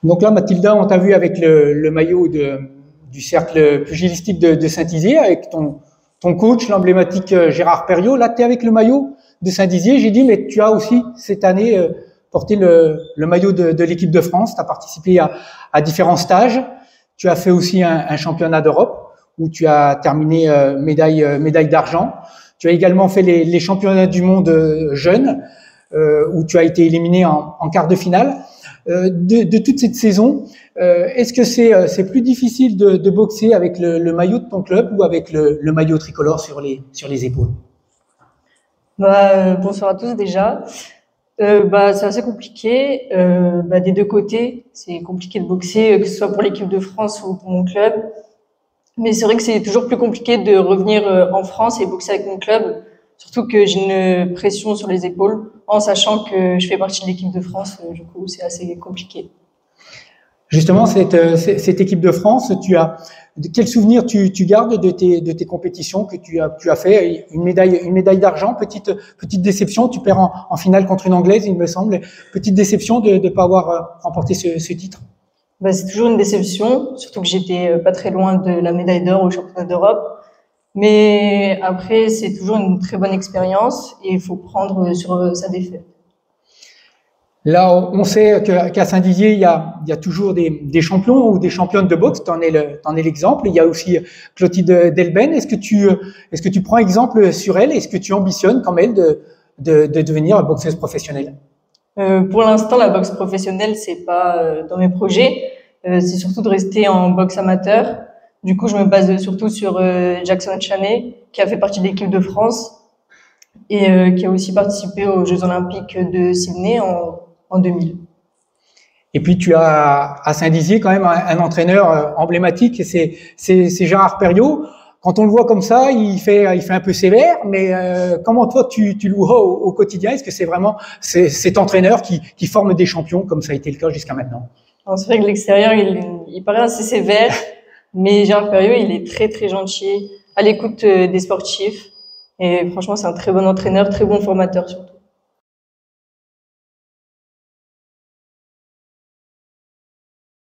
Donc là, Mathilda, on t'a vu avec le maillot du cercle pugilistique de Saint-Dizier, avec ton coach, l'emblématique Gérard Perriot. Là, tu es avec le maillot de Saint-Dizier. J'ai dit, mais tu as aussi cette année porté le maillot de l'équipe de France. Tu as participé à différents stages. Tu as fait aussi un championnat d'Europe où tu as terminé médaille d'argent. Tu as également fait les championnats du monde jeunes où tu as été éliminé en quart de finale. De toute cette saison, est-ce que c'est plus difficile de boxer avec le maillot de ton club ou avec le maillot tricolore sur les épaules? Bonsoir à tous déjà. C'est assez compliqué. Des deux côtés, c'est compliqué de boxer, que ce soit pour l'équipe de France ou pour mon club. Mais c'est vrai que c'est toujours plus compliqué de revenir en France et boxer avec mon club, surtout que j'ai une pression sur les épaules, en sachant que je fais partie de l'équipe de France. Du coup, c'est assez compliqué. Justement, cette équipe de France, quel souvenir tu gardes de tes compétitions que tu as fait? Une médaille d'argent, petite déception, tu perds en finale contre une Anglaise, il me semble. Petite déception de pas avoir remporté ce titre. C'est toujours une déception, surtout que j'étais pas très loin de la médaille d'or au championnat d'Europe. Mais après, c'est toujours une très bonne expérience et il faut prendre sur sa défaite. Là, on sait qu'à Saint-Dizier, il y a toujours des champions ou des championnes de boxe. T'en es l'exemple. Il y a aussi Clotilde Delben. Est-ce que tu prends exemple sur elle? Est-ce que tu ambitionnes comme elle de devenir boxeuse professionnelle? Pour l'instant, la boxe professionnelle, c'est pas dans mes projets. C'est surtout de rester en boxe amateur. Du coup, je me base surtout sur Jackson Chaney, qui a fait partie de l'équipe de France et qui a aussi participé aux Jeux Olympiques de Sydney en 2000. Et puis tu as à Saint-Dizier quand même un entraîneur emblématique, c'est Gérard Perriot. Quand on le voit comme ça, il fait un peu sévère, mais comment toi tu le vois au quotidien? Est-ce que c'est vraiment cet entraîneur qui forme des champions comme ça a été le cas jusqu'à maintenant? Alors, c'est vrai que l'extérieur il paraît assez sévère, mais Gérard Perriot il est très très gentil, à l'écoute des sportifs et franchement c'est un très bon entraîneur, très bon formateur surtout.